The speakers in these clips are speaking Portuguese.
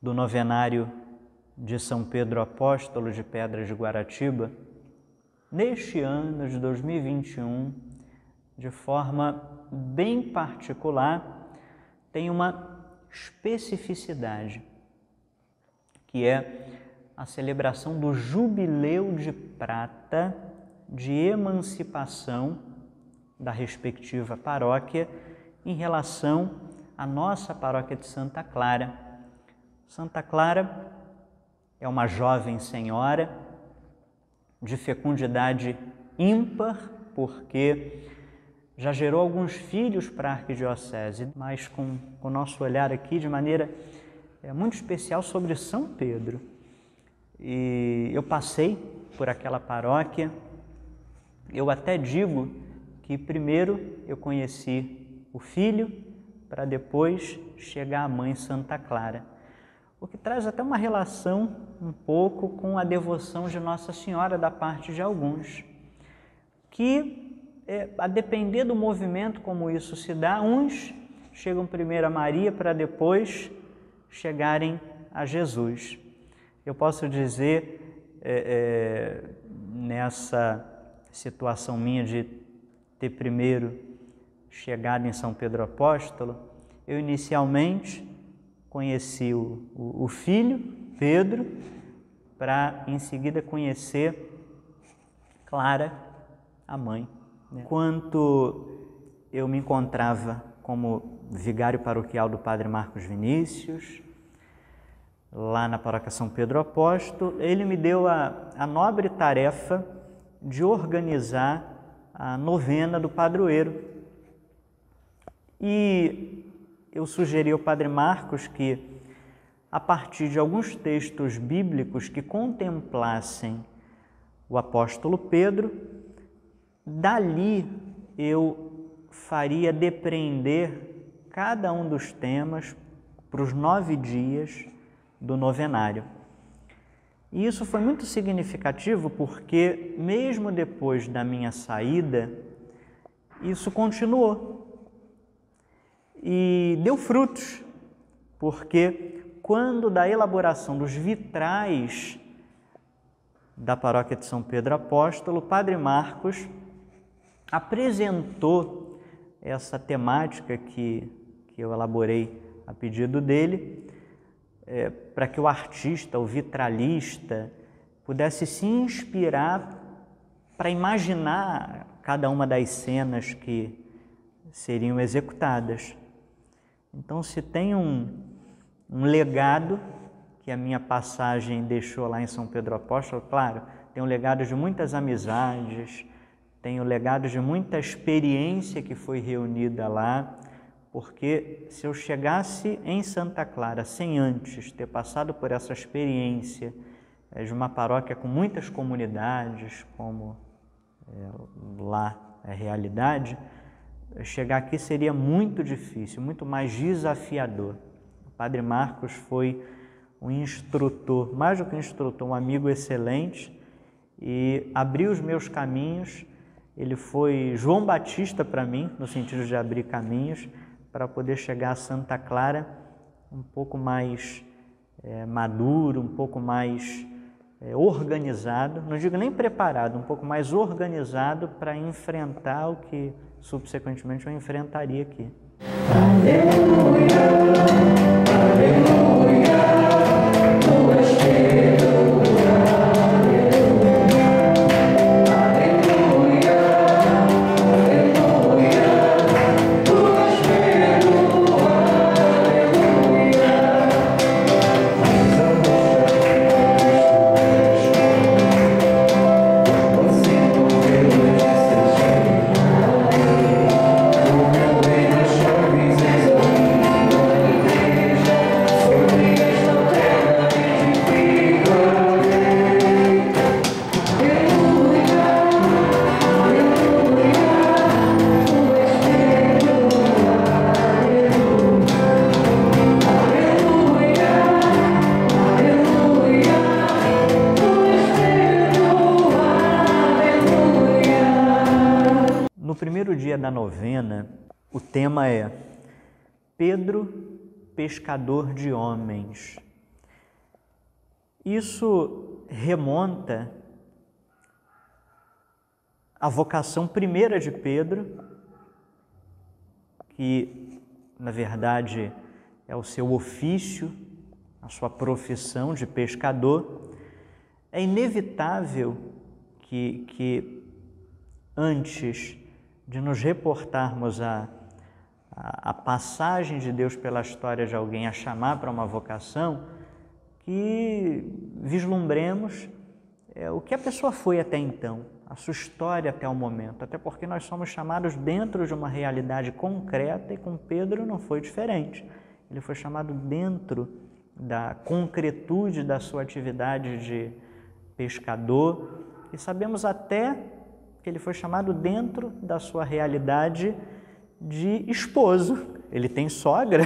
do novenário de São Pedro Apóstolo de Pedras de Guaratiba, neste ano de 2021, de forma bem particular, tem uma especificidade, que é a celebração do Jubileu de Prata de emancipação da respectiva paróquia em relação à nossa paróquia de Santa Clara. Santa Clara é uma jovem senhora de fecundidade ímpar, porque já gerou alguns filhos para a arquidiocese, mas com o nosso olhar aqui de maneira muito especial sobre São Pedro. E eu passei por aquela paróquia, eu até digo que primeiro eu conheci o filho para depois chegar à mãe Santa Clara, o que traz até uma relação um pouco com a devoção de Nossa Senhora da parte de alguns, que a depender do movimento como isso se dá, uns chegam primeiro a Maria para depois chegarem a Jesus. Eu posso dizer, nessa situação minha de ter primeiro chegado em São Pedro Apóstolo, eu inicialmente conheci o filho, Pedro, para em seguida conhecer Clara, a mãe. Enquanto eu me encontrava como vigário paroquial do Padre Marcos Vinícius, lá na paróquia São Pedro Apóstolo, ele me deu a nobre tarefa de organizar a novena do padroeiro. E eu sugeri ao Padre Marcos que, a partir de alguns textos bíblicos que contemplassem o apóstolo Pedro, dali eu faria depreender cada um dos temas para os 9 dias do novenário. E isso foi muito significativo porque, mesmo depois da minha saída, isso continuou. E deu frutos, porque quando da elaboração dos vitrais da paróquia de São Pedro Apóstolo, o Padre Marcos apresentou essa temática que eu elaborei a pedido dele, para que o artista, o vitralista, pudesse se inspirar para imaginar cada uma das cenas que seriam executadas. Então, se tem um legado que a minha passagem deixou lá em São Pedro Apóstolo, claro, tem um legado de muitas amizades, tem o legado de muita experiência que foi reunida lá, porque se eu chegasse em Santa Clara sem antes ter passado por essa experiência de uma paróquia com muitas comunidades, como lá é a realidade, chegar aqui seria muito difícil, muito mais desafiador. O Padre Marcos foi um instrutor, mais do que um instrutor, um amigo excelente, e abriu os meus caminhos. Ele foi João Batista para mim, no sentido de abrir caminhos, para poder chegar a Santa Clara um pouco mais maduro, um pouco mais organizado, não digo nem preparado, um pouco mais organizado para enfrentar o que subsequentemente eu enfrentaria aqui. Aleluia, aleluia, tu és perdoado, aleluia, aleluia, tu és perdoado, aleluia. Você morreu antes de No primeiro dia da novena, o tema é Pedro, pescador de homens. Isso remonta à vocação primeira de Pedro, que, na verdade, é o seu ofício, a sua profissão de pescador. É inevitável que antes de nos reportarmos a passagem de Deus pela história de alguém a chamar para uma vocação, que vislumbremos o que a pessoa foi até então, a sua história até o momento, até porque nós somos chamados dentro de uma realidade concreta e com Pedro não foi diferente. Ele foi chamado dentro da concretude da sua atividade de pescador e sabemos até que ele foi chamado dentro da sua realidade de esposo. Ele tem sogra,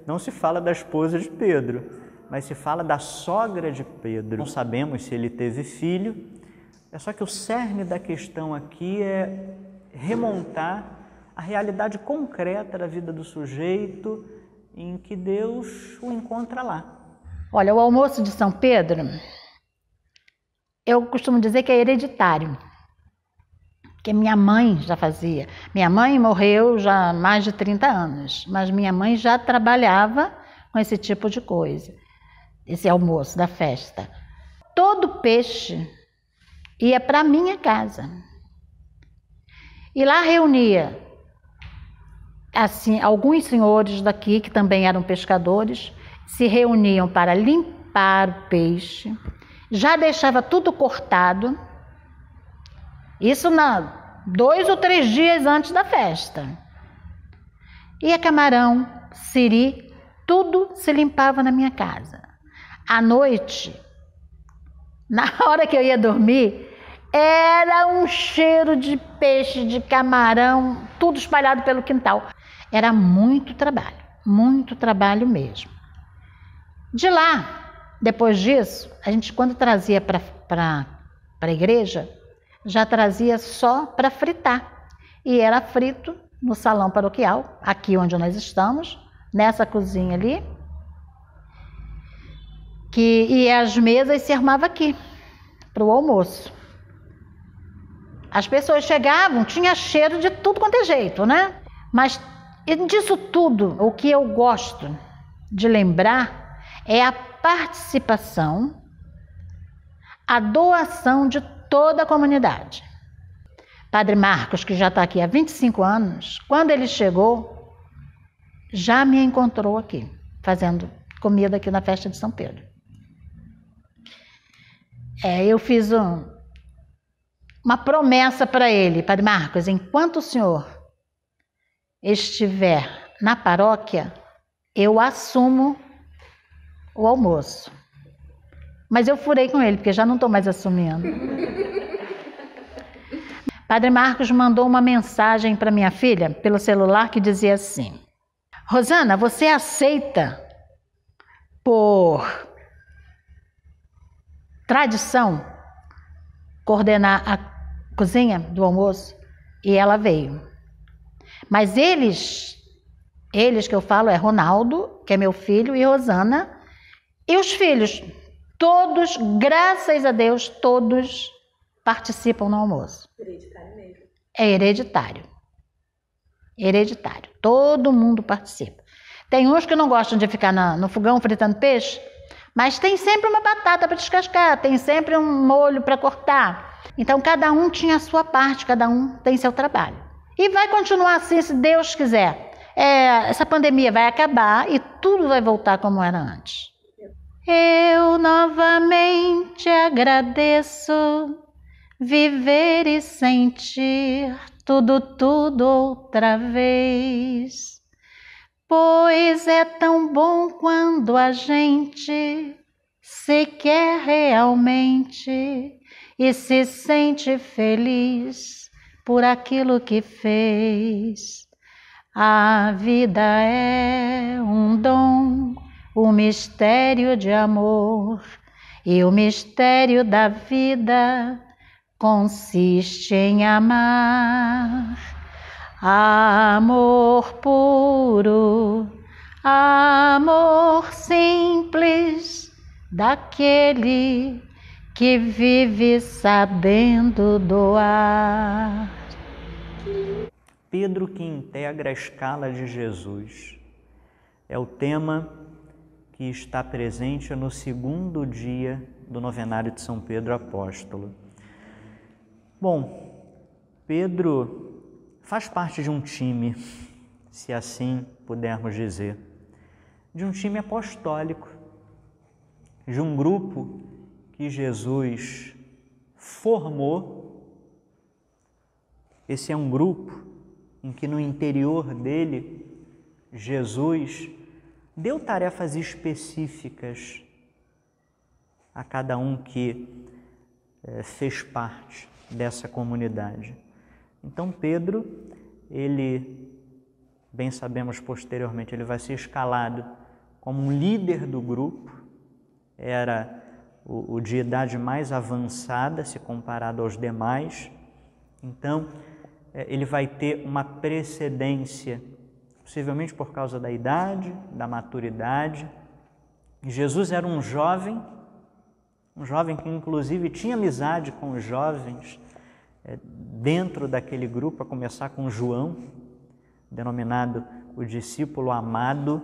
não se fala da esposa de Pedro, mas se fala da sogra de Pedro. Não sabemos se ele teve filho, é só que o cerne da questão aqui é remontar a realidade concreta da vida do sujeito em que Deus o encontra lá. Olha, o almoço de São Pedro, eu costumo dizer que é hereditário, que minha mãe já fazia. Minha mãe morreu já há mais de 30 anos, mas minha mãe já trabalhava com esse tipo de coisa, esse almoço da festa. Todo peixe ia para minha casa. E lá reunia, assim, alguns senhores daqui, que também eram pescadores, se reuniam para limpar o peixe, já deixava tudo cortado, isso 2 ou 3 dias antes da festa. E camarão, siri, tudo se limpava na minha casa. À noite, na hora que eu ia dormir, era um cheiro de peixe, de camarão, tudo espalhado pelo quintal. Era muito trabalho mesmo. De lá, depois disso, a gente quando trazia para a igreja, já trazia só para fritar. E era frito no salão paroquial, aqui onde nós estamos, nessa cozinha ali, e as mesas se armavam aqui, para o almoço. As pessoas chegavam, tinha cheiro de tudo quanto é jeito, né? Mas disso tudo, o que eu gosto de lembrar é a participação, a doação de toda a comunidade. Padre Marcos, que já está aqui há 25 anos, quando ele chegou, já me encontrou aqui, fazendo comida aqui na festa de São Pedro. Eu fiz uma promessa para ele, Padre Marcos, enquanto o senhor estiver na paróquia, eu assumo o almoço. Mas eu furei com ele, porque já não estou mais assumindo. Padre Marcos mandou uma mensagem para minha filha pelo celular que dizia assim: Rosana, você aceita por tradição coordenar a cozinha do almoço? E ela veio. Mas eles que eu falo é Ronaldo, que é meu filho, e Rosana, e os filhos, todos, graças a Deus, todos participam no almoço. Hereditário mesmo. É hereditário. Hereditário. Todo mundo participa. Tem uns que não gostam de ficar no fogão fritando peixe, mas tem sempre uma batata para descascar, tem sempre um molho para cortar. Então, cada um tinha a sua parte, cada um tem seu trabalho. E vai continuar assim, se Deus quiser. Essa pandemia vai acabar e tudo vai voltar como era antes. Eu novamente agradeço viver e sentir tudo outra vez, pois é tão bom quando a gente se quer realmente e se sente feliz por aquilo que fez. A vida é um dom, um mistério de amor, e o mistério da vida consiste em amar. Amor puro, amor simples, daquele que vive sabendo doar. Pedro que integra a escala de Jesus é o tema que está presente no segundo dia do novenário de São Pedro Apóstolo. Bom, Pedro faz parte de um time, se assim pudermos dizer, de um time apostólico, de um grupo que Jesus formou. Esse é um grupo em que no interior dele, Jesus deu tarefas específicas a cada um que fez parte dessa comunidade. Então Pedro, ele, bem sabemos posteriormente, ele vai ser escalado como um líder do grupo, era o de idade mais avançada se comparado aos demais, então ele vai ter uma precedência, possivelmente por causa da idade, da maturidade. Jesus era um jovem que inclusive tinha amizade com os jovens dentro daquele grupo, a começar com João, denominado o discípulo amado.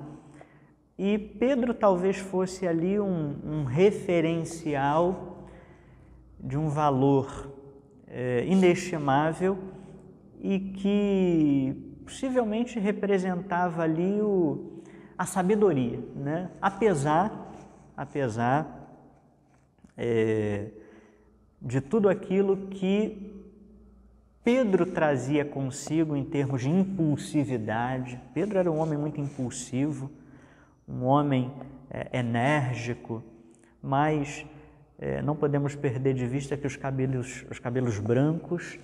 E Pedro talvez fosse ali um referencial de um valor inestimável e que possivelmente representava ali a sabedoria, né? Apesar de tudo aquilo que Pedro trazia consigo em termos de impulsividade. Pedro era um homem muito impulsivo, um homem enérgico, mas não podemos perder de vista que os cabelos brancos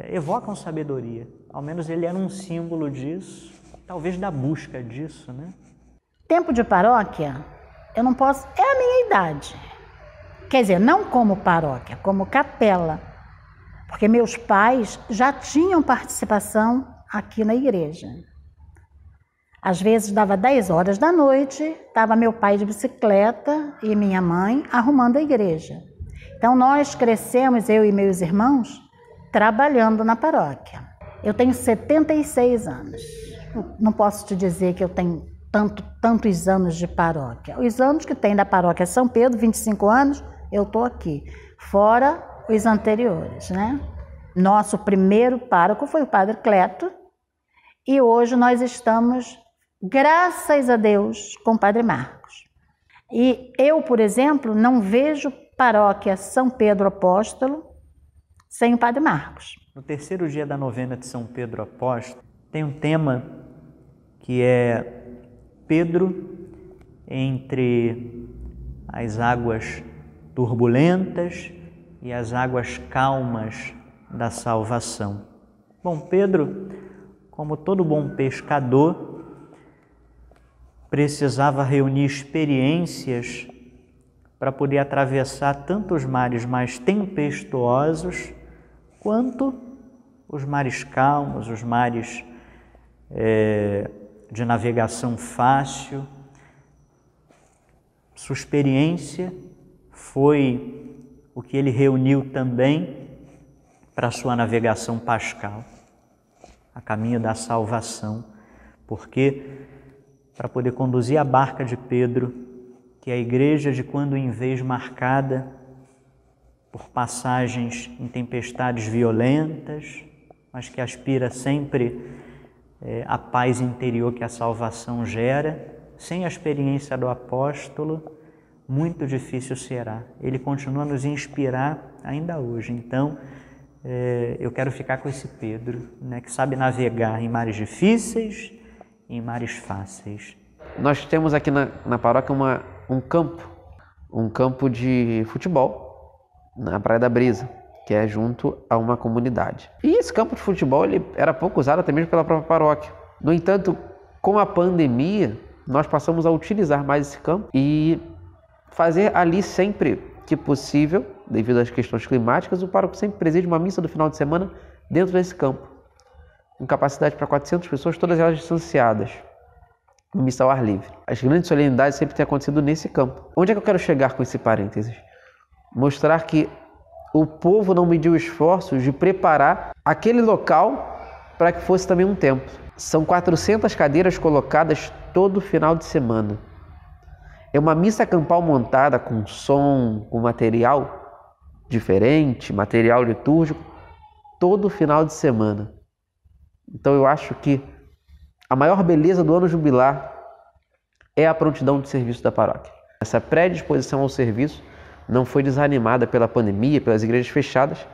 evocam sabedoria. Ao menos ele era um símbolo disso, talvez da busca disso, né? Tempo de paróquia, eu não posso... É a minha idade. Quer dizer, não como paróquia, como capela. Porque meus pais já tinham participação aqui na igreja. Às vezes dava 10 horas da noite, estava meu pai de bicicleta e minha mãe arrumando a igreja. Então nós crescemos, eu e meus irmãos, trabalhando na paróquia. Eu tenho 76 anos. Não posso te dizer que eu tenho tantos anos de paróquia. Os anos que tem da paróquia São Pedro, 25 anos, eu estou aqui. Fora os anteriores, né? Nosso primeiro pároco foi o Padre Cleto e hoje nós estamos, graças a Deus, com o Padre Marcos. E eu, por exemplo, não vejo paróquia São Pedro Apóstolo sem o Padre Marcos. No terceiro dia da novena de São Pedro Apóstolo, tem um tema que é Pedro entre as águas turbulentas e as águas calmas da salvação. Bom, Pedro, como todo bom pescador, precisava reunir experiências para poder atravessar tanto os mares mais tempestuosos quanto os mares calmos, os mares de navegação fácil. Sua experiência foi o que ele reuniu também para a sua navegação pascal, a caminho da salvação, porque para poder conduzir a barca de Pedro, que é a igreja de quando em vez marcada por passagens em tempestades violentas, mas que aspira sempre a paz interior que a salvação gera, sem a experiência do apóstolo, muito difícil será. Ele continua a nos inspirar ainda hoje. Então, eu quero ficar com esse Pedro, né, que sabe navegar em mares difíceis e em mares fáceis. Nós temos aqui na paróquia um campo de futebol na Praia da Brisa, que é junto a uma comunidade. E esse campo de futebol ele era pouco usado até mesmo pela própria paróquia. No entanto, com a pandemia, nós passamos a utilizar mais esse campo e fazer ali sempre que possível, devido às questões climáticas, o pároco sempre preside uma missa do final de semana dentro desse campo, com capacidade para 400 pessoas, todas elas distanciadas. missa ao ar livre. As grandes solenidades sempre têm acontecido nesse campo. Onde é que eu quero chegar com esse parênteses? Mostrar que o povo não mediu esforços de preparar aquele local para que fosse também um templo. São 400 cadeiras colocadas todo final de semana. É uma missa campal montada com som, com material diferente, material litúrgico, todo final de semana. Então eu acho que a maior beleza do ano jubilar é a prontidão de serviço da paróquia. Essa predisposição ao serviço não foi desanimada pela pandemia, pelas igrejas fechadas,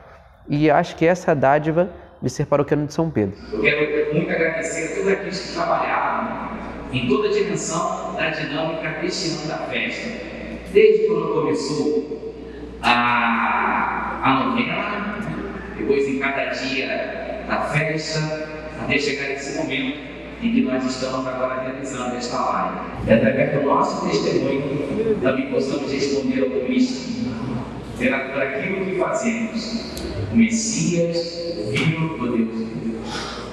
e acho que essa é a dádiva de ser paroquiano de São Pedro. Eu quero muito agradecer a todos aqueles que trabalharam em toda a dimensão da dinâmica deste ano da festa. Desde quando começou a novena, depois em cada dia da festa, até chegar nesse momento em que nós estamos agora realizando esta live. E através do nosso testemunho, também possamos responder ao Cristo por aquilo que fazemos. O Messias, o Filho do Deus.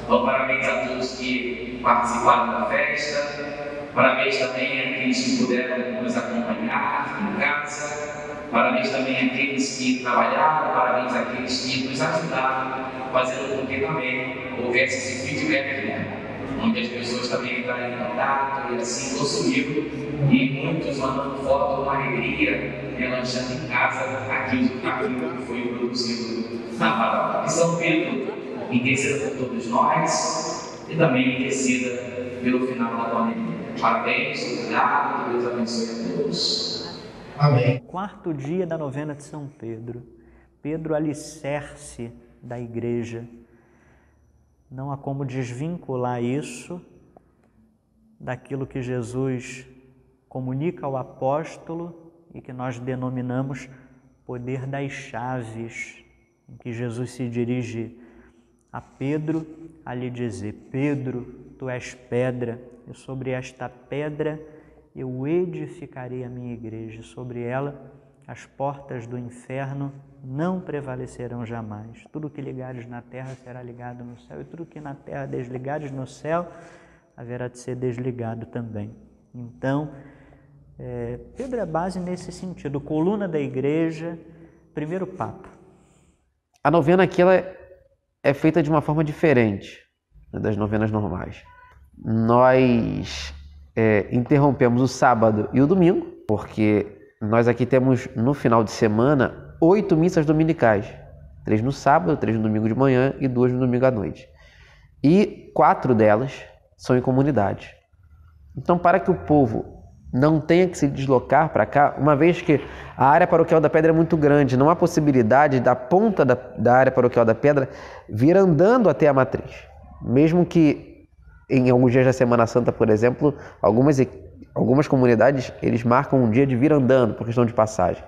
Então, parabéns a todos que participaram da festa, parabéns também àqueles que puderam nos acompanhar em casa, parabéns também àqueles que trabalharam, parabéns àqueles que nos ajudaram, fazendo com que também houvesse esse feedback, né? Onde as pessoas também entraram em contato e assim consumiram, e muitos mandando foto com alegria, relanchando em casa aquilo que foi produzido na paróquia. E São Pedro interceda por todos nós e também interceda pelo final da pandemia. Parabéns, obrigado, que Deus abençoe a todos. Amém. Quarto dia da novena de São Pedro. Pedro, alicerce da igreja. Não há como desvincular isso daquilo que Jesus comunica ao apóstolo e que nós denominamos poder das chaves, em que Jesus se dirige a Pedro a lhe dizer: Pedro, tu és pedra, e sobre esta pedra eu edificarei a minha igreja, sobre ela as portas do inferno não prevalecerão jamais. Tudo que ligares na terra será ligado no céu, e tudo que na terra desligares no céu haverá de ser desligado também. Então, Pedro é base nesse sentido, coluna da igreja, primeiro Papa. A novena aqui ela é feita de uma forma diferente, né, das novenas normais. Nós interrompemos o sábado e o domingo, porque nós aqui temos no final de semana 8 missas dominicais, 3 no sábado, 3 no domingo de manhã e 2 no domingo à noite. E 4 delas são em comunidade. Então, para que o povo não tenha que se deslocar para cá, uma vez que a área paroquial da Pedra é muito grande, não há possibilidade da ponta da área paroquial da Pedra vir andando até a matriz. Mesmo que em alguns dias da Semana Santa, por exemplo, algumas comunidades eles marcam um dia de vir andando por questão de passagem.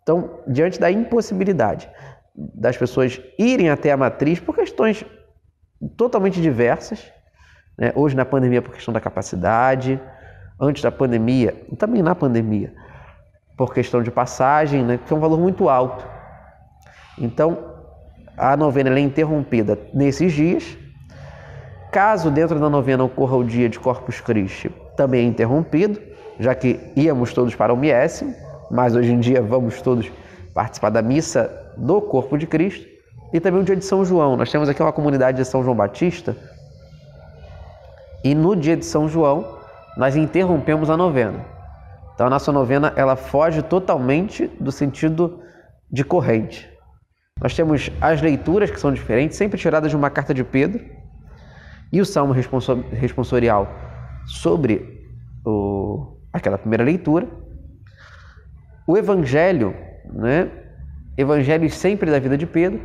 Então, diante da impossibilidade das pessoas irem até a matriz por questões totalmente diversas, né? Hoje na pandemia por questão da capacidade, antes da pandemia e também na pandemia por questão de passagem, né? Que é um valor muito alto. Então, a novena é interrompida nesses dias. Caso dentro da novena ocorra o dia de Corpus Christi, também é interrompido, já que íamos todos para o miésimo, mas hoje em dia vamos todos participar da missa do Corpo de Cristo. E também o dia de São João. Nós temos aqui uma comunidade de São João Batista, e no dia de São João nós interrompemos a novena. Então a nossa novena ela foge totalmente do sentido de corrente. Nós temos as leituras que são diferentes, sempre tiradas de uma carta de Pedro, e o salmo responsorial sobre aquela primeira leitura. O Evangelho, né? Evangelhos sempre da vida de Pedro.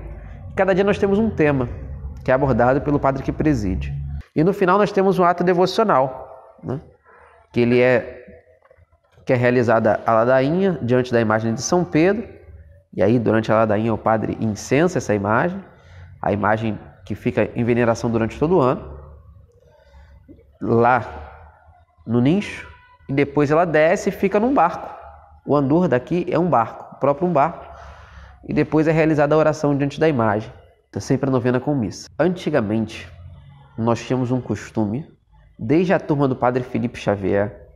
Cada dia nós temos um tema que é abordado pelo padre que preside. E no final nós temos um ato devocional, né? Que é realizada a ladainha diante da imagem de São Pedro. E aí durante a ladainha o padre incensa essa imagem, a imagem que fica em veneração durante todo o ano, lá no nicho, e depois ela desce e fica num barco. O andor daqui é um barco, o próprio um barco, e depois é realizada a oração diante da imagem. Então, sempre a novena com missa. Antigamente, nós tínhamos um costume desde a turma do Padre Felipe Xavier,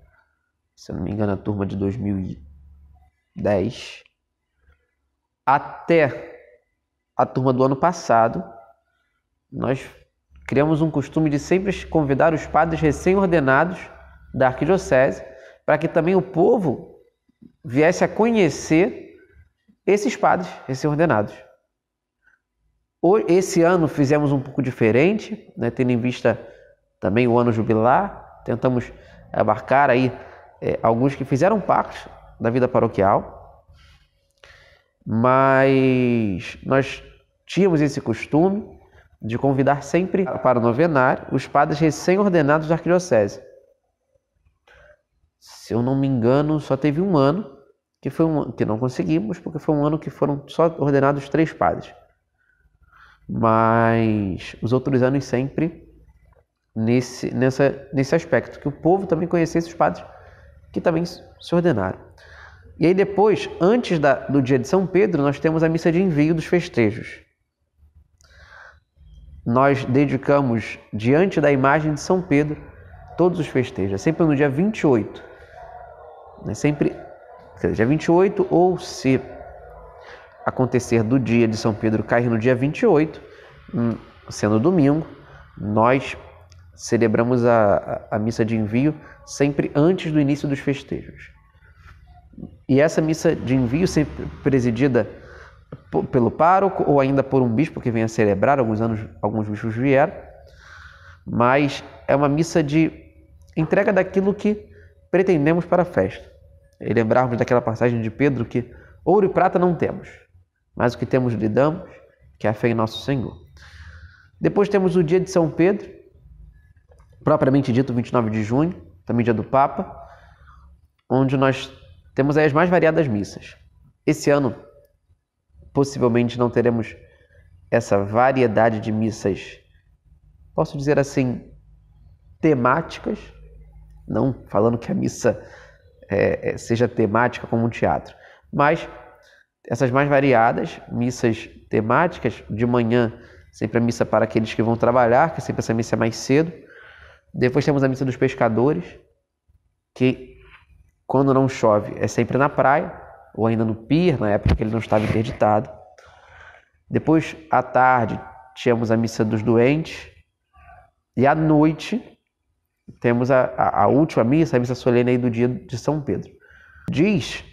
se eu não me engano, a turma de 2010, até a turma do ano passado, nós criamos um costume de sempre convidar os padres recém-ordenados da arquidiocese para que também o povo viesse a conhecer esses padres recém-ordenados. Esse ano fizemos um pouco diferente, né, tendo em vista também o ano jubilar, tentamos abarcar aí alguns que fizeram parte da vida paroquial, mas nós tínhamos esse costume de convidar sempre para o novenário os padres recém-ordenados da arquidiocese. Se eu não me engano, só teve um ano que não conseguimos, porque foi um ano que foram só ordenados 3 padres. Mas os outros anos sempre nesse aspecto, que o povo também conhecesse os padres que também se ordenaram. E aí depois, antes do dia de São Pedro, nós temos a missa de envio dos festejos. Nós dedicamos diante da imagem de São Pedro todos os festejos, é sempre no dia 28. É sempre dia 28, ou se acontecer do dia de São Pedro cair no dia 28, sendo domingo, nós celebramos a missa de envio sempre antes do início dos festejos. E essa missa de envio sempre presidida pelo pároco ou ainda por um bispo que vem a celebrar, alguns bispos vieram, mas é uma missa de entrega daquilo que pretendemos para a festa. E lembrarmos daquela passagem de Pedro que ouro e prata não temos, mas o que temos lhe damos, que é a fé em nosso Senhor. Depois temos o dia de São Pedro, propriamente dito 29 de junho, também dia do Papa, onde nós temos aí as mais variadas missas. Esse ano, possivelmente não teremos essa variedade de missas, posso dizer assim, temáticas, não falando que a missa seja temática como um teatro, mas essas mais variadas, missas temáticas, de manhã sempre a missa para aqueles que vão trabalhar, que sempre essa missa é mais cedo. Depois temos a missa dos pescadores, que quando não chove é sempre na praia, ou ainda no pier, na época que ele não estava interditado. Depois, à tarde, tínhamos a missa dos doentes, e à noite temos a última missa, a missa solene aí do dia de São Pedro. Diz,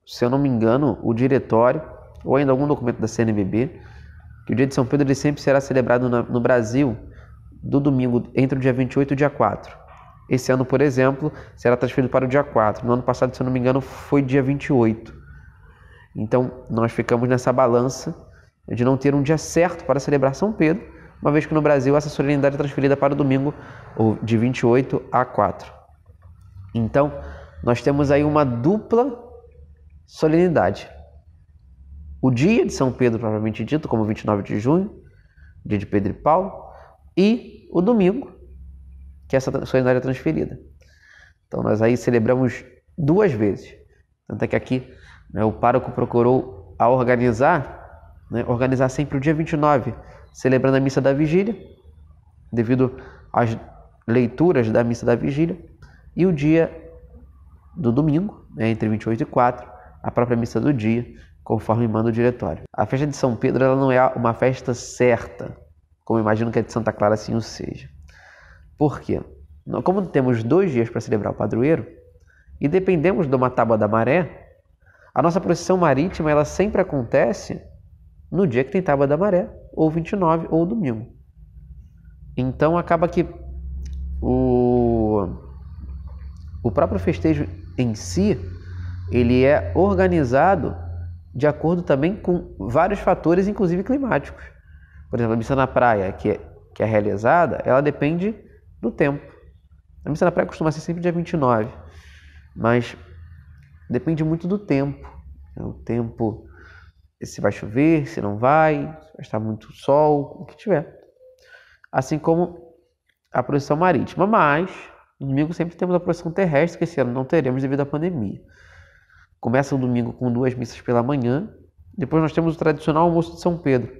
se eu não me engano, o diretório, ou ainda algum documento da CNBB, que o dia de São Pedro ele sempre será celebrado no Brasil do domingo entre o dia 28 e o dia 4. Esse ano, por exemplo, será transferido para o dia 4. No ano passado, se eu não me engano, foi dia 28. Então, nós ficamos nessa balança de não ter um dia certo para celebrar São Pedro, uma vez que no Brasil essa solenidade é transferida para o domingo de 28 a 4. Então, nós temos aí uma dupla solenidade. O dia de São Pedro, propriamente dito, como 29 de junho, dia de Pedro e Paulo, e o domingo, que essa solenidade é transferida. Então, nós aí celebramos 2 vezes. Tanto é que aqui o pároco procurou organizar sempre o dia 29, celebrando a missa da vigília, devido às leituras da missa da vigília, e o dia do domingo, entre 28 e 4, a própria missa do dia, conforme manda o diretório. A festa de São Pedro ela não é uma festa certa, como imagino que a de Santa Clara assim o seja. Por quê? Como temos 2 dias para celebrar o padroeiro, e dependemos de uma tábua da maré, a nossa procissão marítima ela sempre acontece no dia que tem tábua da maré, ou 29, ou domingo. Então acaba que o próprio festejo em si, ele é organizado de acordo também com vários fatores, inclusive climáticos. Por exemplo, a missa na praia, que é realizada, ela depende do tempo. A missa na praia costuma ser sempre dia 29, mas depende muito do tempo. O tempo, se vai chover, se não vai estar muito sol, o que tiver. Assim como a procissão marítima, mas no domingo sempre temos a procissão terrestre, que esse ano não teremos devido à pandemia. Começa o domingo com 2 missas pela manhã, depois nós temos o tradicional almoço de São Pedro,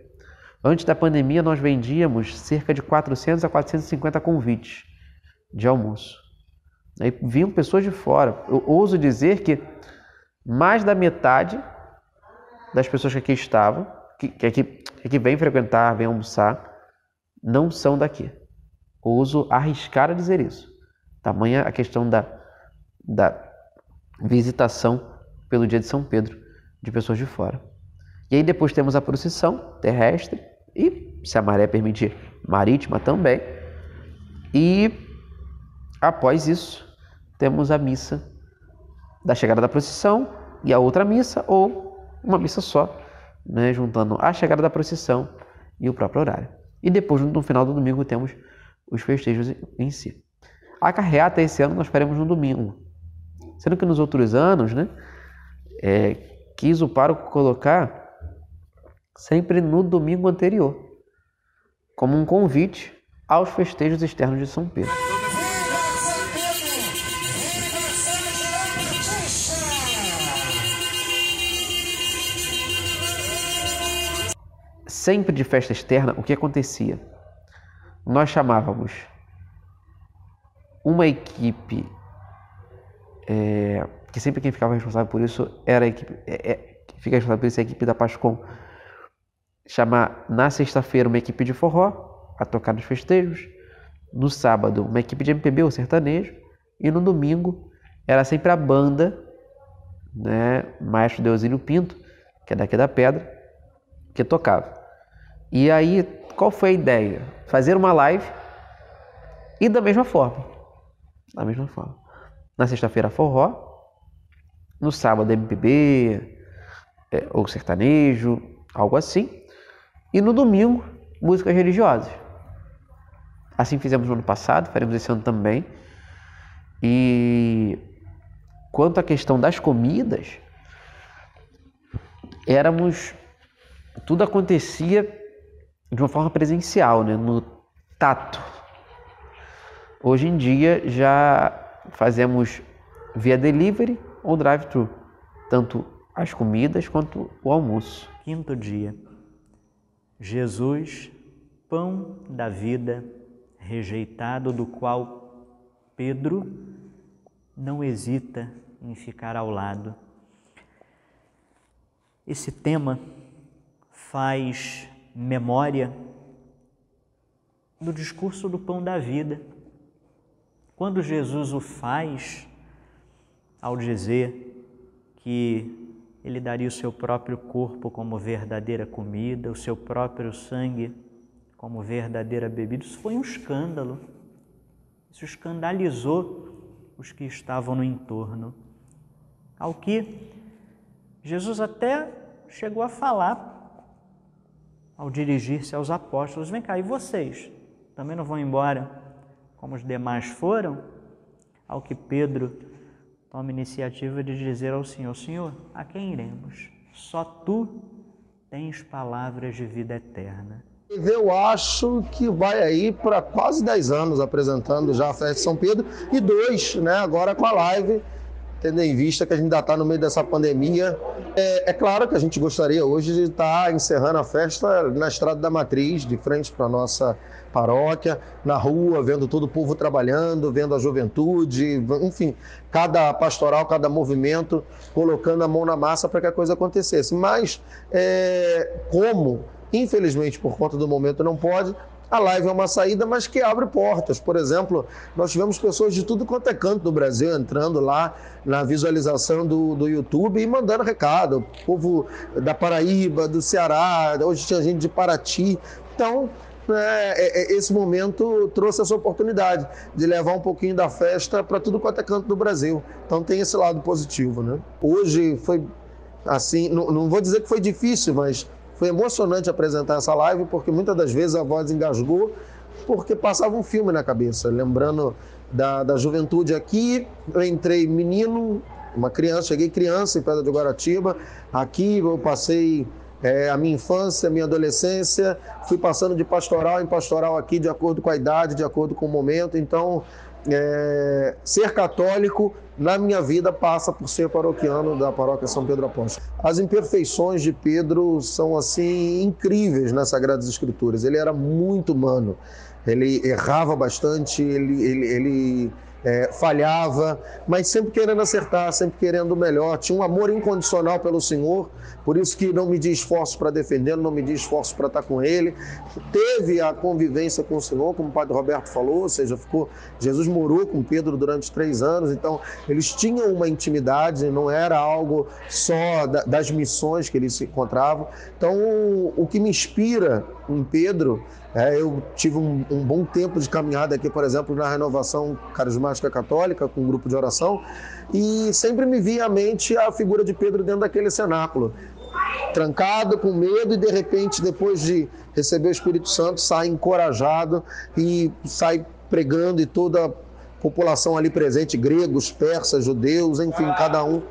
Antes da pandemia, nós vendíamos cerca de 400 a 450 convites de almoço. Aí vinham pessoas de fora. Eu ouso dizer que mais da metade das pessoas que aqui estavam, que vêm frequentar, vêm almoçar, não são daqui. Ouso arriscar a dizer isso. Tamanha a questão da visitação pelo dia de São Pedro de pessoas de fora. E aí depois temos a procissão terrestre e, se a maré permitir, marítima também. E após isso, temos a missa da chegada da procissão e a outra missa, ou uma missa só, né, juntando a chegada da procissão e o próprio horário. E depois, no final do domingo, temos os festejos em si. A carreata esse ano nós faremos no domingo, sendo que nos outros anos, né, quis o pároco colocar sempre no domingo anterior, como um convite aos festejos externos de São Pedro. Sempre de festa externa, o que acontecia? Nós chamávamos uma equipe, que sempre quem ficava responsável por isso era a equipe, que fica responsável por isso é a equipe da Pascom, chamar na sexta-feira uma equipe de forró a tocar nos festejos, no sábado uma equipe de MPB ou sertanejo, e no domingo era sempre a banda, né, Maestro Deusílio Pinto, que é daqui da Pedra, que tocava. E aí, qual foi a ideia? Fazer uma live e da mesma forma. Da mesma forma. Na sexta-feira, forró. No sábado, MPB ou sertanejo, algo assim. E no domingo, músicas religiosas. Assim fizemos no ano passado, faremos esse ano também. E quanto à questão das comidas, tudo acontecia de uma forma presencial, né? No tato. Hoje em dia já fazemos via delivery ou drive-thru, tanto as comidas quanto o almoço. Quinto dia. Jesus, pão da vida, rejeitado, do qual Pedro não hesita em ficar ao lado. Esse tema faz memória do discurso do pão da vida. Quando Jesus o faz, ao dizer que ele daria o seu próprio corpo como verdadeira comida, o seu próprio sangue como verdadeira bebida, isso foi um escândalo. Isso escandalizou os que estavam no entorno. Ao que Jesus até chegou a falar, ao dirigir-se aos apóstolos: vem cá, e vocês? Também não vão embora como os demais foram? Ao que Pedro toma a iniciativa de dizer ao Senhor: Senhor, a quem iremos? Só Tu tens palavras de vida eterna. Eu acho que vai aí para quase 10 anos apresentando já a festa de São Pedro, e 2, né, agora com a live, tendo em vista que a gente ainda está no meio dessa pandemia. É claro que a gente gostaria hoje de estar encerrando a festa na Estrada da Matriz, de frente para a nossa paróquia, na rua, vendo todo o povo trabalhando, vendo a juventude, enfim, cada pastoral, cada movimento, colocando a mão na massa para que a coisa acontecesse. Mas, como, infelizmente, por conta do momento não pode, a live é uma saída, mas que abre portas. Por exemplo, nós tivemos pessoas de tudo quanto é canto do Brasil entrando lá na visualização do YouTube e mandando recado. O povo da Paraíba, do Ceará, hoje tinha gente de Paraty. Então, esse momento trouxe essa oportunidade de levar um pouquinho da festa para tudo quanto é canto do Brasil. Então tem esse lado positivo, né? Hoje foi assim, não vou dizer que foi difícil, mas foi emocionante apresentar essa live, porque muitas das vezes a voz engasgou, porque passava um filme na cabeça, lembrando da juventude aqui. Eu entrei menino, uma criança, cheguei criança em Pedra de Guaratiba, aqui eu passei a minha infância, a minha adolescência, fui passando de pastoral em pastoral aqui, de acordo com a idade, de acordo com o momento. Então, ser católico na minha vida passa por ser paroquiano da paróquia São Pedro Apóstolo. As imperfeições de Pedro são assim incríveis nas Sagradas Escrituras. Ele era muito humano, ele errava bastante, ele falhava, mas sempre querendo acertar, sempre querendo o melhor. Tinha um amor incondicional pelo Senhor, por isso que não media esforços para defendê-lo, não media esforços para estar com ele. Teve a convivência com o Senhor, como o padre Roberto falou, ou seja, Jesus morou com Pedro durante 3 anos, então eles tinham uma intimidade, não era algo só das missões que eles se encontravam. Então, o que me inspira em Pedro, eu tive um bom tempo de caminhada aqui, por exemplo, na Renovação Carismática Católica, com um grupo de oração, e sempre me via à mente a figura de Pedro dentro daquele cenáculo, trancado, com medo, e de repente, depois de receber o Espírito Santo, sai encorajado e sai pregando, e toda a população ali presente, gregos, persas, judeus, enfim, cada um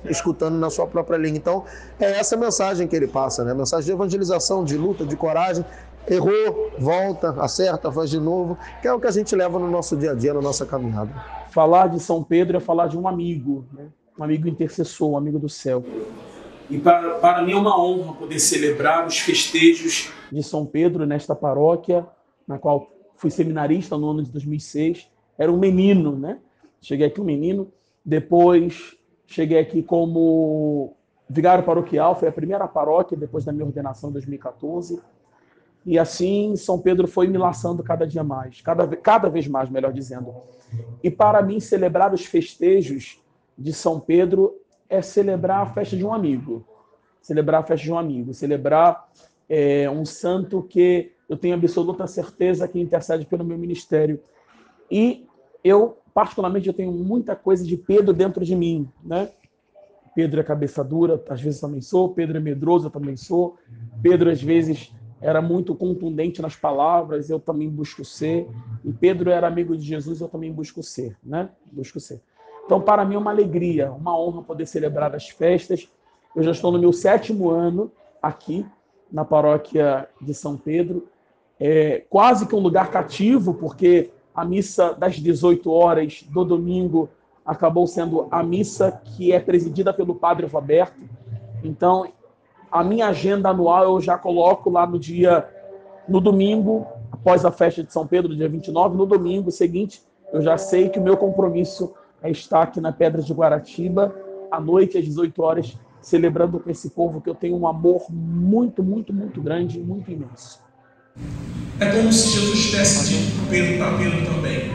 escutando na sua própria língua. Então, é essa mensagem que ele passa, né? Mensagem de evangelização, de luta, de coragem. Errou, volta, acerta, faz de novo, que é o que a gente leva no nosso dia a dia, na nossa caminhada. Falar de São Pedro é falar de um amigo, né? Um amigo intercessor, um amigo do céu. E para mim é uma honra poder celebrar os festejos de São Pedro nesta paróquia, na qual fui seminarista no ano de 2006. Era um menino, né? Cheguei aqui um menino, depois cheguei aqui como vigário paroquial, foi a primeira paróquia depois da minha ordenação em 2014. E assim, São Pedro foi me laçando cada dia mais, cada vez mais, melhor dizendo. E para mim, celebrar os festejos de São Pedro é celebrar a festa de um amigo. Celebrar a festa de um amigo. Celebrar um santo que eu tenho absoluta certeza que intercede pelo meu ministério. E eu, particularmente, eu tenho muita coisa de Pedro dentro de mim, né? Pedro é cabeça dura, às vezes também sou. Pedro é medroso, eu também sou. Pedro, às vezes, era muito contundente nas palavras, eu também busco ser. E Pedro era amigo de Jesus, eu também busco ser, né? Busco ser. Então, para mim é uma alegria, uma honra poder celebrar as festas. Eu já estou no meu 7º ano aqui, na paróquia de São Pedro. É quase que um lugar cativo, porque a missa das 18 horas do domingo acabou sendo a missa que é presidida pelo padre Roberto. Então, a minha agenda anual eu já coloco lá no domingo, após a festa de São Pedro, dia 29, no domingo seguinte, eu já sei que o meu compromisso é estar aqui na Pedra de Guaratiba, à noite, às 18 horas, celebrando com esse povo que eu tenho um amor muito, muito, muito grande, muito imenso. É como se Jesus tivesse dito para Pedro também: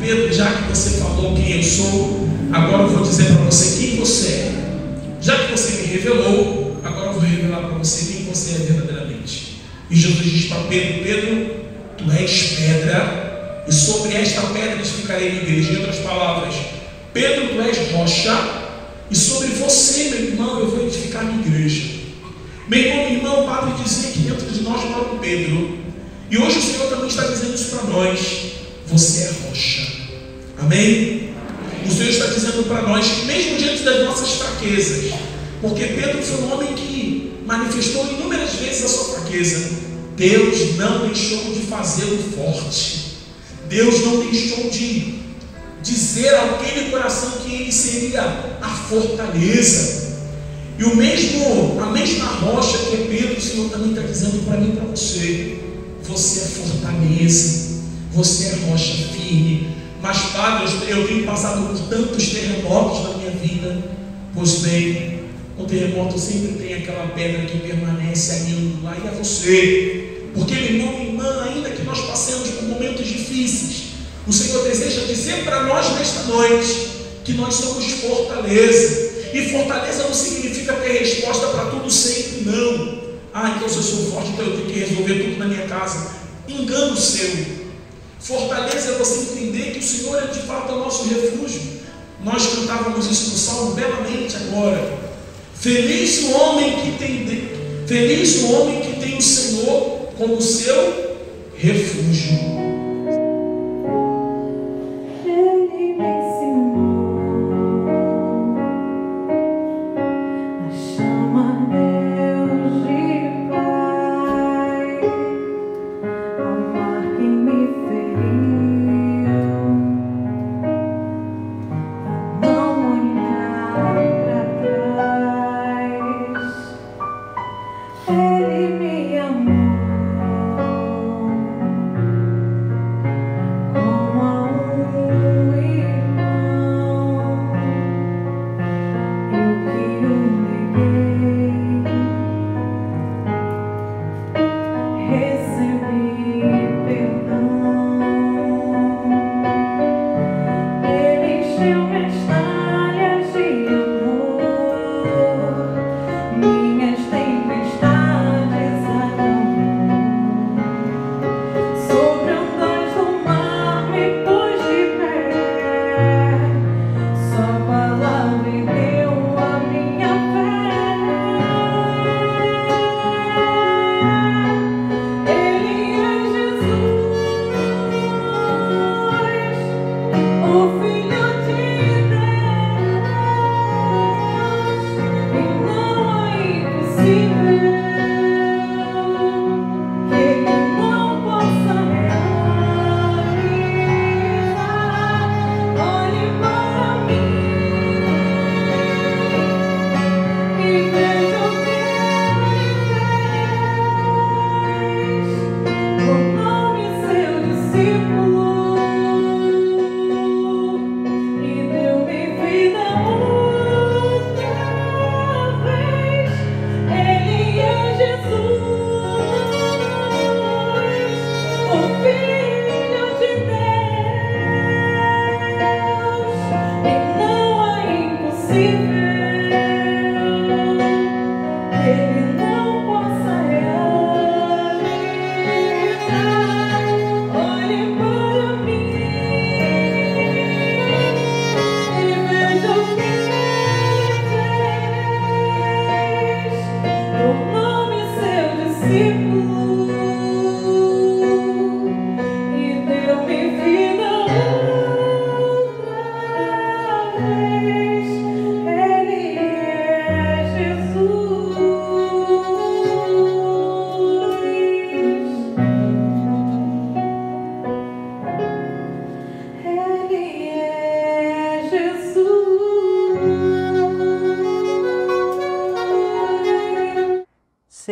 Pedro, já que você falou quem eu sou, agora eu vou dizer para você quem você é. Já que você me revelou, agora eu vou revelar para você quem você é verdadeiramente. E Jesus diz para Pedro: Pedro, tu és pedra, e sobre esta pedra edificarei minha igreja. Em outras palavras, Pedro, tu és rocha, e sobre você, meu irmão, eu vou edificar minha igreja. Meu irmão, minha irmã, o padre dizia que dentro de nós mora um Pedro. E hoje o Senhor também está dizendo isso para nós: você é rocha. Amém? O Senhor está dizendo para nós, mesmo diante das nossas fraquezas, porque Pedro foi um homem que manifestou inúmeras vezes a sua fraqueza, Deus não deixou de fazê-lo forte. Deus não deixou de dizer ao aquele coração que ele seria a fortaleza. E a mesma rocha que é Pedro, o Senhor também está dizendo para mim e para você: você é fortaleza, você é rocha firme. Mas, Padre, eu tenho passado por tantos terremotos na minha vida. Pois bem, no terremoto sempre tem aquela pedra que permanece ali lá, e é você. Porque, meu irmão, minha irmã, ainda que nós passemos por momentos difíceis, o Senhor deseja dizer para nós nesta noite que nós somos fortaleza. E fortaleza não significa ter resposta para tudo sempre, não. Então se eu sou forte, então eu tenho que resolver tudo na minha casa. Engano seu. Fortaleza é você entender que o Senhor é de fato o nosso refúgio. Nós cantávamos isso no Salmo belamente agora. Feliz o homem que tem o Senhor como seu refúgio.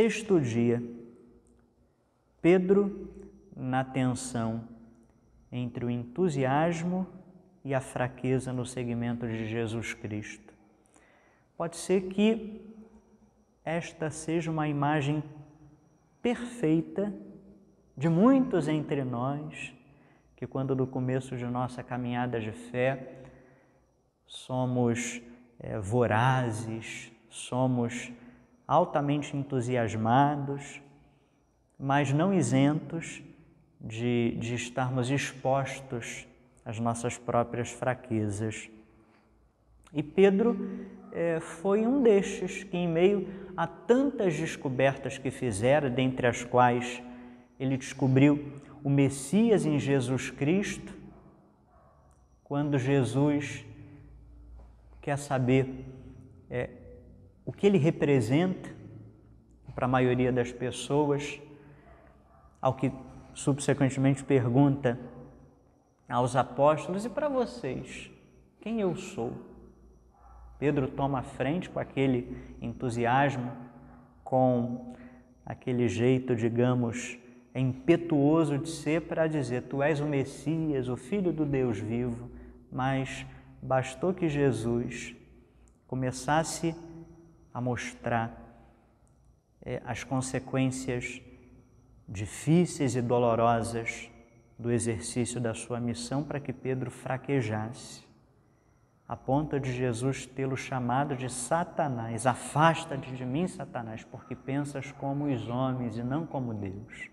Sexto dia, Pedro na tensão entre o entusiasmo e a fraqueza no seguimento de Jesus Cristo. Pode ser que esta seja uma imagem perfeita de muitos entre nós, que quando no começo de nossa caminhada de fé somos vorazes, somos altamente entusiasmados, mas não isentos de estarmos expostos às nossas próprias fraquezas. E Pedro foi um destes que, em meio a tantas descobertas que fizera, dentre as quais ele descobriu o Messias em Jesus Cristo, quando Jesus quer saber o que ele representa para a maioria das pessoas, ao que subsequentemente pergunta aos apóstolos: e para vocês, quem eu sou? Pedro toma a frente com aquele entusiasmo, com aquele jeito, digamos, impetuoso de ser, para dizer: tu és o Messias, o Filho do Deus vivo. Mas bastou que Jesus começasse a mostrar as consequências difíceis e dolorosas do exercício da sua missão para que Pedro fraquejasse, a ponto de Jesus tê-lo chamado de Satanás. Afasta-te de mim, Satanás, porque pensas como os homens e não como Deus.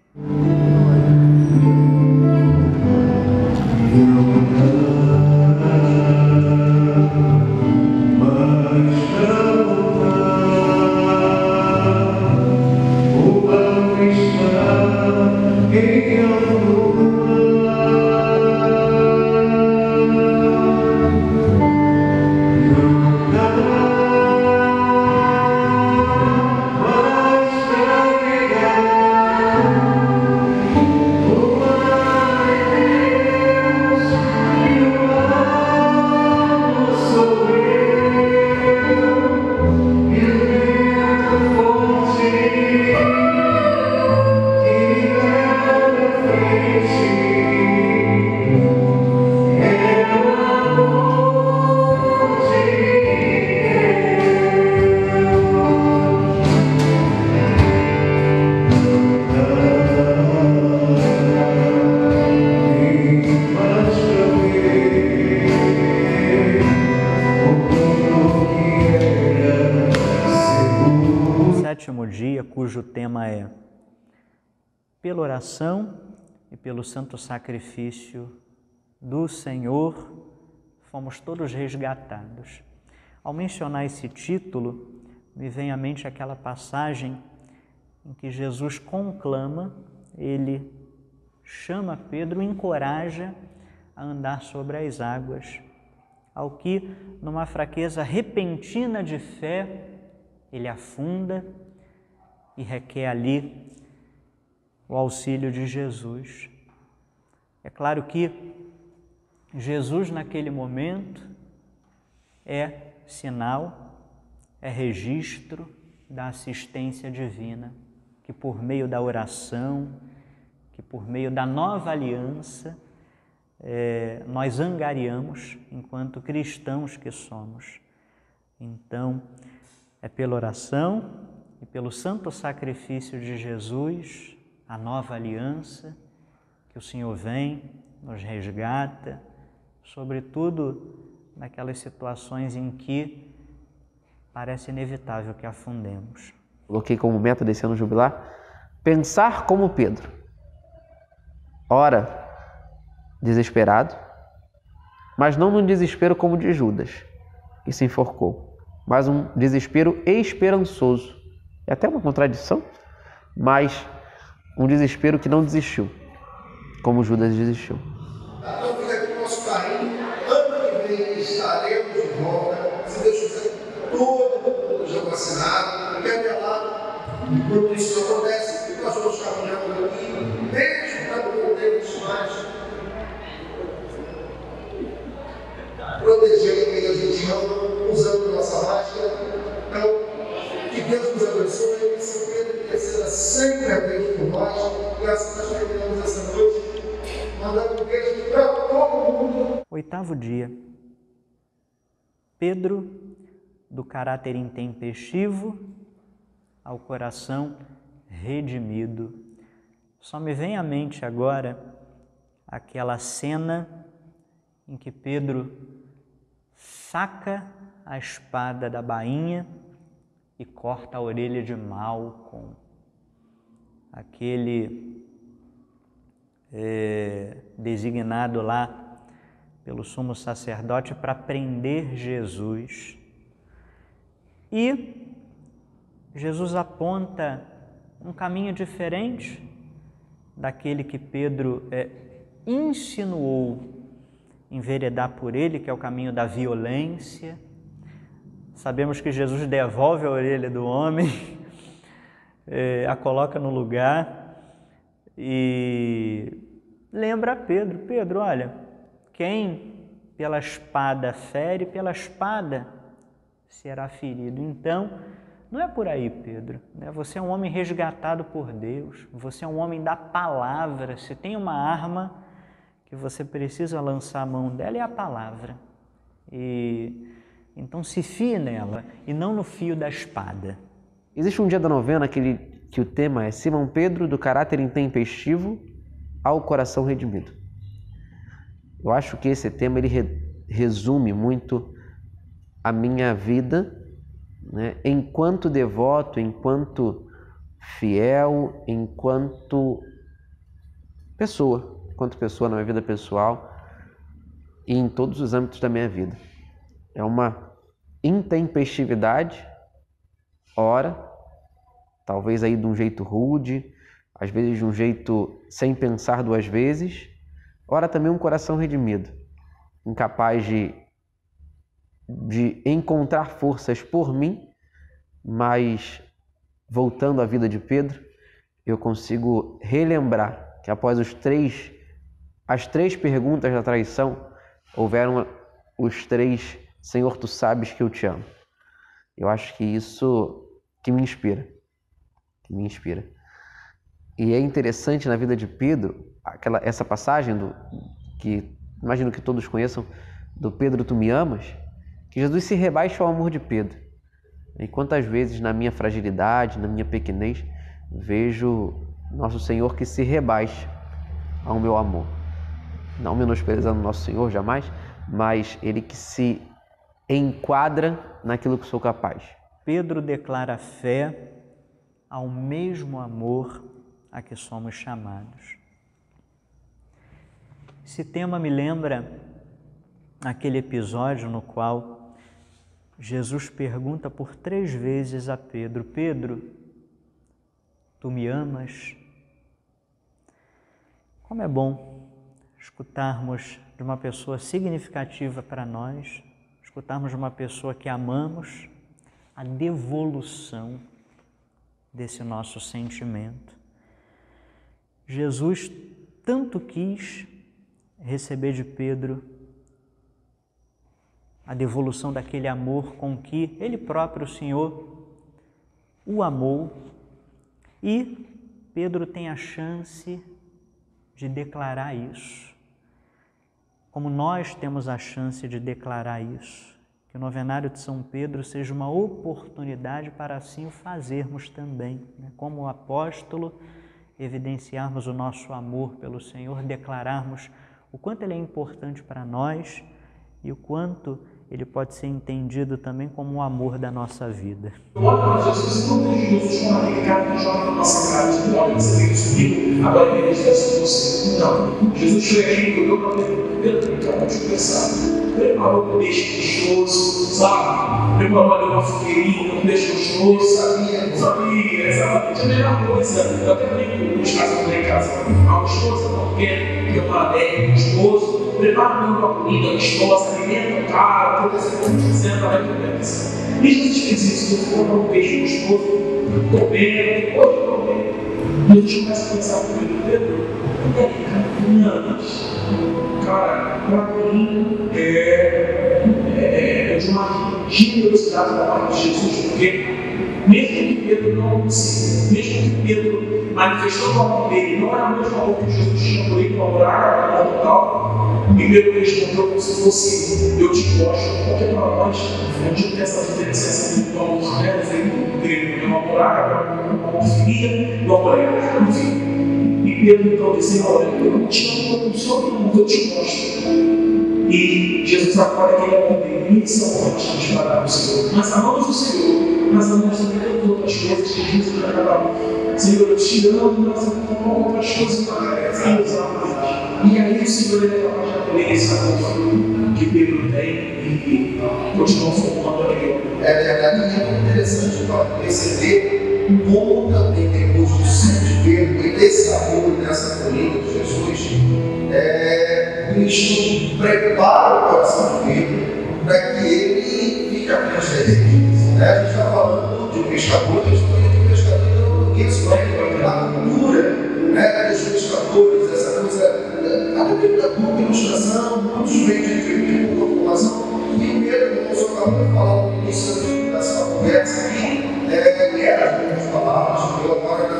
Dia, cujo tema é: pela oração e pelo santo sacrifício do Senhor, fomos todos resgatados. Ao mencionar esse título, me vem à mente aquela passagem em que Jesus conclama, ele chama Pedro, encoraja a andar sobre as águas, ao que, numa fraqueza repentina de fé, ele afunda e requer ali o auxílio de Jesus. É claro que Jesus, naquele momento, é sinal, é registro da assistência divina, que por meio da oração, que por meio da nova aliança, nós angariamos enquanto cristãos que somos. Então, é pela oração e pelo santo sacrifício de Jesus, a nova aliança, que o Senhor vem, nos resgata, sobretudo naquelas situações em que parece inevitável que afundemos. Coloquei como meta desse ano jubilar: pensar como Pedro. Ora, desesperado, mas não num desespero como o de Judas, que se enforcou, mas um desespero esperançoso. É até uma contradição, mas um desespero que não desistiu, como Judas desistiu. Então fica aqui o nosso carinho. Ano que vem estaremos de volta, se Deus quiser, todo mundo já vacinado, e até lá, quando isso acontece, nós vamos caminhando aqui, mesmo para não podermos mais proteger quem a gente ama, usando nossa máscara. Então, que Deus nos abençoe, que São Pedro E assim nós terminamos essa noite, mandando um beijo para todo mundo. 8º dia. Pedro, do caráter intempestivo ao coração redimido. Só me vem à mente agora aquela cena em que Pedro saca a espada da bainha e corta a orelha de Malcom, aquele designado lá pelo sumo sacerdote para prender Jesus. E Jesus aponta um caminho diferente daquele que Pedro insinuou enveredar por ele, que é o caminho da violência. Sabemos que Jesus devolve a orelha do homem, a coloca no lugar e lembra a Pedro: Pedro, olha, quem pela espada fere, pela espada será ferido. Então, não é por aí, Pedro, né? Você é um homem resgatado por Deus, você é um homem da palavra. Se tem uma arma que você precisa lançar a mão dela, é a palavra. Então se fie nela e não no fio da espada. Existe um dia da novena que o tema é Simão Pedro, do caráter intempestivo ao coração redimido. Eu acho que esse tema ele resume muito a minha vida, né, enquanto devoto, enquanto fiel, enquanto pessoa na minha vida pessoal e em todos os âmbitos da minha vida. É uma intempestividade, ora, talvez aí de um jeito rude, às vezes de um jeito sem pensar duas vezes, ora também um coração redimido, incapaz de encontrar forças por mim, mas voltando à vida de Pedro, eu consigo relembrar que após as três perguntas da traição, houveram os 3: Senhor, tu sabes que eu te amo. Eu acho que isso que me inspira. E é interessante na vida de Pedro, essa passagem que imagino que todos conheçam, do Pedro, tu me amas, que Jesus se rebaixa ao amor de Pedro. E quantas vezes na minha fragilidade, na minha pequenez, vejo nosso Senhor que se rebaixa ao meu amor. Não menosprezando nosso Senhor jamais, mas Ele que se enquadra naquilo que sou capaz. Pedro declara fé ao mesmo amor a que somos chamados. Esse tema me lembra aquele episódio no qual Jesus pergunta por 3 vezes a Pedro: Pedro, tu me amas? Como é bom escutarmos de uma pessoa significativa para nós, escutarmos de uma pessoa que amamos, a devolução desse nosso sentimento. Jesus tanto quis receber de Pedro a devolução daquele amor com que Ele próprio, o Senhor, o amou, e Pedro tem a chance de declarar isso. Como nós temos a chance de declarar isso, que o novenário de São Pedro seja uma oportunidade para assim o fazermos também, né? Como apóstolo, evidenciarmos o nosso amor pelo Senhor, declararmos o quanto Ele é importante para nós e o quanto Ele pode ser entendido também como o amor da nossa vida. Olha para Jesus, não tem Jesus como aquele cara que joga na nossa cara, tipo, olha, você fez isso comigo, agora ele fez com você. Não, Jesus chega aqui e olhou para Pedro, acabou de conversar. Preparou um peixe gostoso, sabe? Preparou ali uma fogueirinha, um peixe gostoso, sabia, exatamente. A melhor coisa, eu até brinco nos casos lá em casa, uma gostosa, não quer, que é uma adega gostoso. Prepara uma comida gostosa, alimenta o cara, toda essa coisa que dizendo para a recompensa. E Jesus fez isso, ele comprou um peixe gostoso, comendo, depois de comer. E a gente começa a pensar comigo, Pedro, e aí, cara, me amas? Cara, para mim é de uma generosidade da parte de Jesus, porque mesmo que Pedro não consiga, mesmo que Pedro manifestando o amor dele, não era o mesmo amor que Jesus tinha por ele, uma moral total. E Pedro respondeu como se fosse: eu te gosto, porque para nós a gente tem essa diferença do amor, né? Do grego, uma moral, uma filia e uma moral, enfim. E Pedro então disse: olha, eu não te amo como sou, mas eu te gosto. E Jesus agora quer aprender. Isso é o que nós temos para dar ao Senhor. Mas amamos o Senhor, mas amamos também todas as outras coisas que dizem para cada um. Senhor, eu te amo, mas eu amo outras coisas para cada um. E aí o Senhor é capaz de acolher esse amor que Pedro tem e continua formando aquilo. É verdade, é muito interessante perceber como também depois do sangue de Pedro e desse amor, dessa acolhida de Jesus, Cristo prepara o coração de Pedro para que ele fique à frente da igreja. A gente está falando de pescadores, de pescadores não conheço, a cultura dos pescadores, essa coisa, até da pouca ilustração, muitos meios de população, e o Pedro, como o senhor acabou de falar no início dessa conversa aqui, era as minhas palavras, eu agora na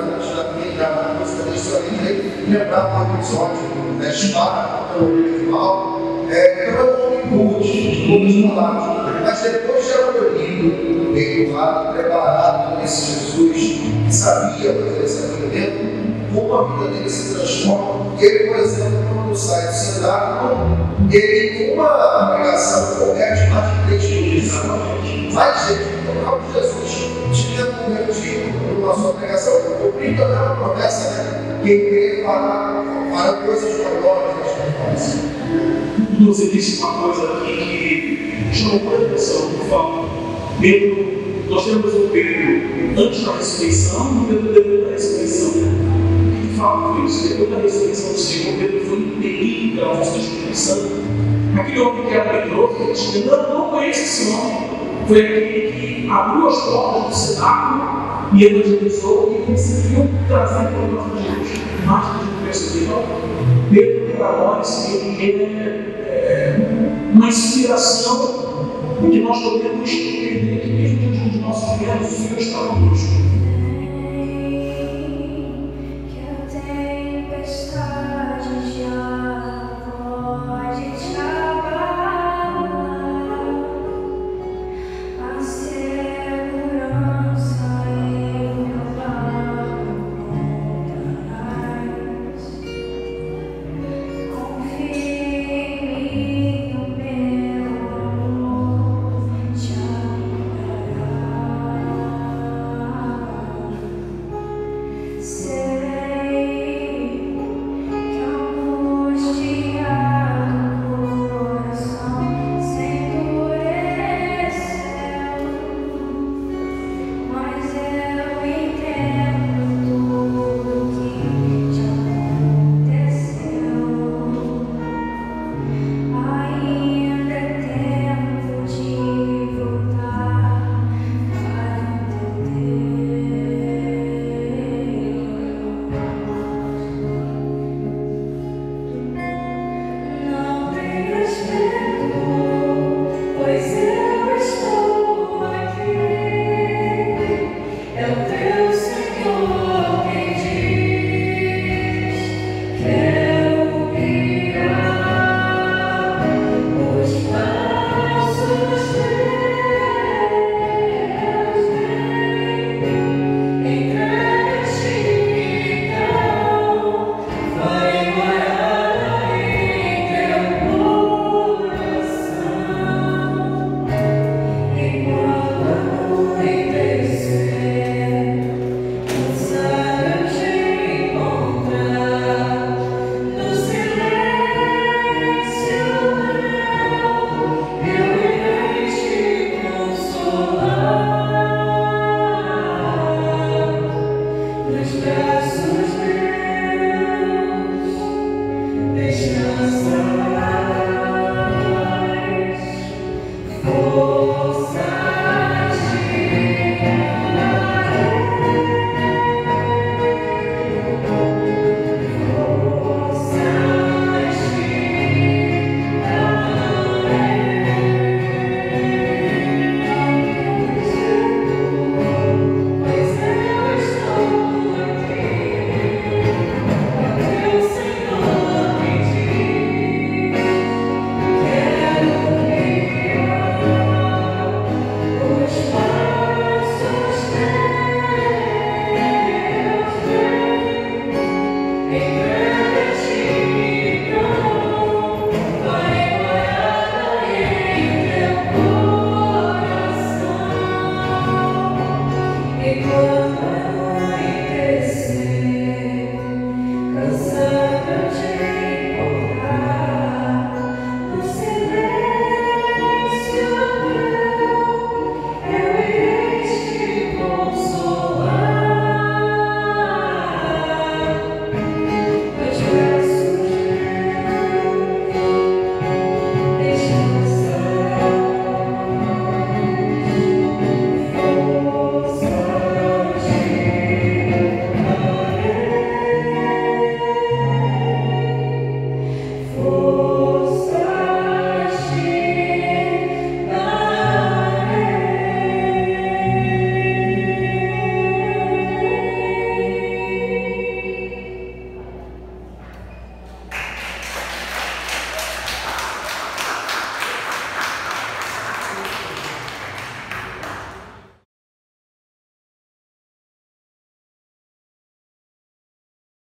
música da história de lembrar um episódio da espada contra o original, então é um homem curte, de poucas palavras, mas depois de acolhido, educado, preparado por esse Jesus que sabia fazer esse acolhimento, como a vida dele se transforma. Ele, por exemplo, quando sai do cenário, ele, com uma pregação, converte mais de 3 mil. Mais gente, o próprio Jesus tinha convertido na sua pregação. Cumprindo até uma promessa, né? Quem crê para coisas maiores das coisas. Você disse uma coisa aqui que chamou a atenção, por favor. Pedro, nós temos um Pedro antes da ressurreição e Pedro depois da ressurreição. Fala isso, depois da ressurreição do Senhor, Pedro foi impelido pela voz do Espírito Santo. Aquele homem que era medroso, que disse: não conheço esse homem. Foi aquele que abriu as portas do cenáculo e evangelizou e conseguiu trazer para o nosso Deus. Mais do que perceberam, Pedro, para nós, ele é uma inspiração que nós podemos entender que mesmo diante dos nossos erros, o Senhor está conosco.